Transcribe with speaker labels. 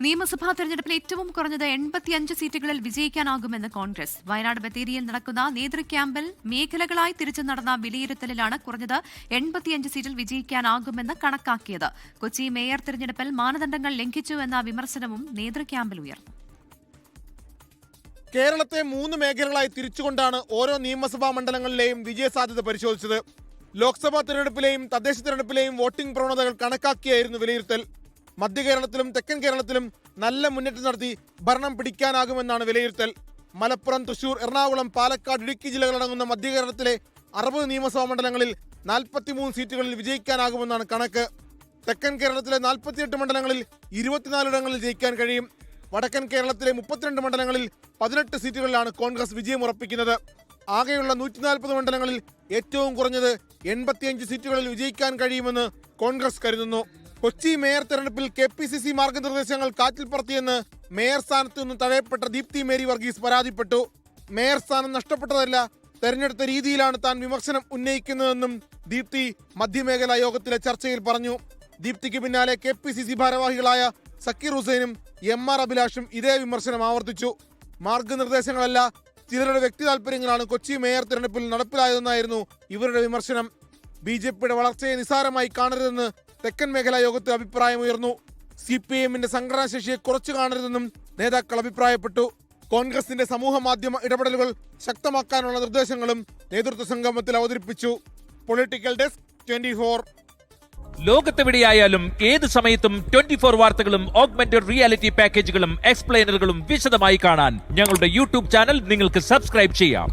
Speaker 1: നിയമസഭാ തെരഞ്ഞെടുപ്പിൽ ഏറ്റവും കുറഞ്ഞത് 85 സീറ്റുകളിൽ വിജയിക്കാനാകുമെന്ന് കോൺഗ്രസ്. വയനാട് ബത്തേരിയിൽ നടക്കുന്ന നേതൃക്യാമ്പിൽ മേഖലകളായി തിരിച്ചു നടന്ന വിലയിരുത്തലിലാണ് കുറഞ്ഞത് 85 സീറ്റിൽ വിജയിക്കാനാകുമെന്ന് കണക്കാക്കിയത്. കൊച്ചി മേയർ തെരഞ്ഞെടുപ്പിൽ മാനദണ്ഡങ്ങൾ ലംഘിച്ചുവെന്ന വിമർശനവും നേതൃക്യാമ്പിൽ ഉയർന്നു.
Speaker 2: കേരളത്തെ 3 മേഖലകളായി തിരിച്ചുകൊണ്ടാണ് ഓരോ നിയമസഭാ മണ്ഡലങ്ങളിലെയും വിജയസാധ്യത പരിശോധിച്ചത്. ലോക്സഭാ തെരഞ്ഞെടുപ്പിലെയും തദ്ദേശ തെരഞ്ഞെടുപ്പിലെയും വോട്ടിംഗ് പ്രവണതകൾ കണക്കാക്കിയായിരുന്നു വിലയിരുത്തൽ. മധ്യ കേരളത്തിലും തെക്കൻ കേരളത്തിലും നല്ല മുന്നേറ്റം നടത്തി ഭരണം പിടിക്കാനാകുമെന്നാണ് വിലയിരുത്തൽ. മലപ്പുറം, തൃശൂർ, എറണാകുളം, പാലക്കാട്, ഇടുക്കി ജില്ലകളടങ്ങുന്ന മധ്യ കേരളത്തിലെ 60 നിയമസഭാ മണ്ഡലങ്ങളിൽ 43 സീറ്റുകളിൽ വിജയിക്കാനാകുമെന്നാണ് കണക്ക്. തെക്കൻ കേരളത്തിലെ 48 മണ്ഡലങ്ങളിൽ 24 ഇടങ്ങളിൽ ജയിക്കാൻ കഴിയും. വടക്കൻ കേരളത്തിലെ 32 മണ്ഡലങ്ങളിൽ 18 സീറ്റുകളിലാണ് കോൺഗ്രസ് വിജയം ഉറപ്പിക്കുന്നത്. ആകെയുള്ള 140 മണ്ഡലങ്ങളിൽ ഏറ്റവും കുറഞ്ഞത് 85 സീറ്റുകളിൽ വിജയിക്കാൻ കഴിയുമെന്ന് കോൺഗ്രസ് കരുതുന്നു. കൊച്ചി മേയർ തെരഞ്ഞെടുപ്പിൽ KPCC മാർഗനിർദ്ദേശങ്ങൾ കാറ്റിൽ പറത്തിയെന്ന് മേയർ സ്ഥാനത്ത് നിന്ന് തഴയപ്പെട്ട ദീപ്തി മേരി വർഗീസ് പരാതിപ്പെട്ടു. മേയർ സ്ഥാനം നഷ്ടപ്പെട്ടതല്ല, തെരഞ്ഞെടുത്ത രീതിയിലാണ് താൻ വിമർശനം ഉന്നയിക്കുന്നതെന്നും ദീപ്തി മധ്യമേഖലാ യോഗത്തിലെ ചർച്ചയിൽ പറഞ്ഞു. ദീപ്തിക്ക് പിന്നാലെ KPCC ഭാരവാഹികളായ സക്കീർ ഹുസൈനും MR അഭിലാഷും ഇതേ വിമർശനം ആവർത്തിച്ചു. മാർഗനിർദ്ദേശങ്ങളല്ല, ചിലരുടെ വ്യക്തി താല്പര്യങ്ങളാണ് കൊച്ചി മേയർ തെരഞ്ഞെടുപ്പിൽ നടപ്പിലായതെന്നായിരുന്നു ഇവരുടെ വിമർശനം. BJPയുടെ വളർച്ചയെ നിസാരമായി കാണരുതെന്ന് തെക്കൻ മേഖലാ യോഗത്തിൽ അഭിപ്രായമുയർന്നു. CPIMന്റെ സംഘടനാശേഷിയെ കുറച്ചു കാണരുതെന്നും നേതാക്കൾ അഭിപ്രായപ്പെട്ടു. കോൺഗ്രസിന്റെ സമൂഹ മാധ്യമ ഇടപെടലുകൾ ശക്തമാക്കാനുള്ള നിർദ്ദേശങ്ങളും നേതൃത്വ സംഗമത്തിൽ അവതരിപ്പിച്ചു. Political desk 24.
Speaker 3: ലോകത്തെവിടെയായാലും ഏത് സമയത്തും 24 വാർത്തകളും ഓഗ്മെന്റഡ് റിയാലിറ്റി പാക്കേജുകളും എക്സ്പ്ലെയിനറുകളും വിശദമായി കാണാൻ ഞങ്ങളുടെ യൂട്യൂബ് ചാനൽ നിങ്ങൾക്ക് സബ്സ്ക്രൈബ് ചെയ്യാം.